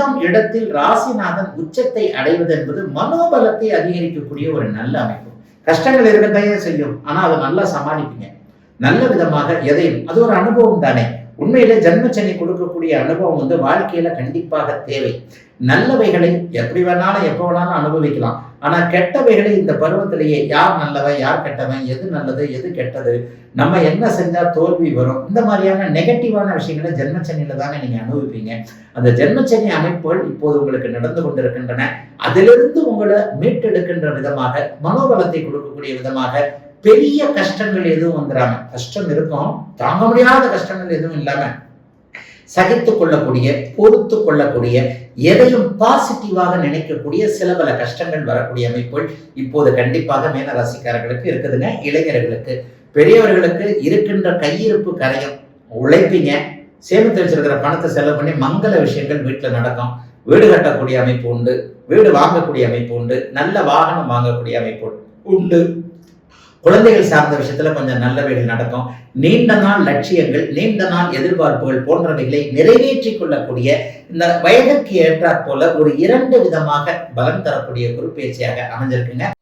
5ஆம் இடத்தில் ராசிநாதன் உச்சத்தை அடைவது என்பது மனோபலத்தை அதிகரிக்கக்கூடிய ஒரு நல்ல அமைப்பு. கஷ்டங்கள் இருக்கத்தையே செய்யும், ஆனா அதை நல்லா சமாளிப்பீங்க. நல்ல விதமாக எதையும், அது ஒரு அனுபவம் தானே. உண்மையிலே ஜென்மச்சனி கொடுக்கக்கூடிய அனுபவம் வாழ்க்கையில கண்டிப்பாக தேவை. நல்லவைகளை எப்படி வேணாலும் எப்போ வேணாலும் அனுபவிக்கலாம். ஆனா கெட்டவைகளை இந்த பருவத்திலேயே யார் நல்லவன் யார் கெட்டவன், எது நல்லது எது கெட்டது, நம்ம என்ன செஞ்சா தோல்வி வரும், இந்த மாதிரியான நெகட்டிவான விஷயங்களை ஜென்மச்சனியில தானே நீங்க அனுபவிப்பீங்க. அந்த ஜென்மச்சனி அமைப்புகள் இப்போது உங்களுக்கு நடந்து கொண்டிருக்கின்றன. அதிலிருந்து உங்களை மீட்டெடுக்கின்ற விதமாக, மனோபலத்தை கொடுக்கக்கூடிய விதமாக பெரிய கஷ்டங்கள் எதுவும் வந்துடாம, கஷ்டம் இருக்கும், தாங்க முடியாத கஷ்டங்கள் எதுவும் இல்லாம சகித்துக் கொள்ளக்கூடிய, பொறுத்து கொள்ளக்கூடிய, எதையும் பாசிட்டிவாக நினைக்கக்கூடிய சில பல கஷ்டங்கள் வரக்கூடிய அமைப்புகள் இப்போது கண்டிப்பாக மீன ராசிக்காரர்களுக்கு இருக்குதுங்க. இளைஞர்களுக்கு, பெரியவர்களுக்கு இருக்கின்ற கையிருப்பு கரையும், உழைப்பீங்க, சேமித்து வச்சிருக்கிற பணத்தை செலவு பண்ணி மங்கள விஷயங்கள் வீட்டில் நடக்கும். வீடு கட்டக்கூடிய அமைப்பு உண்டு, வீடு வாங்கக்கூடிய அமைப்பு உண்டு, நல்ல வாகனம் வாங்கக்கூடிய அமைப்பு உண்டு. குழந்தைகள் சார்ந்த விஷயத்துல கொஞ்சம் நல்லவைகள் நடக்கும். நீண்ட நாள் லட்சியங்கள், நீண்ட நாள் எதிர்பார்ப்புகள் போன்றவைகளை நிறைவேற்றி கொள்ளக்கூடிய இந்த வயதிற்கு ஏற்றாற் போல ஒரு 2 விதமாக பலன் தரக்கூடிய குரு பயிற்சியாக அமைஞ்சிருக்குங்க.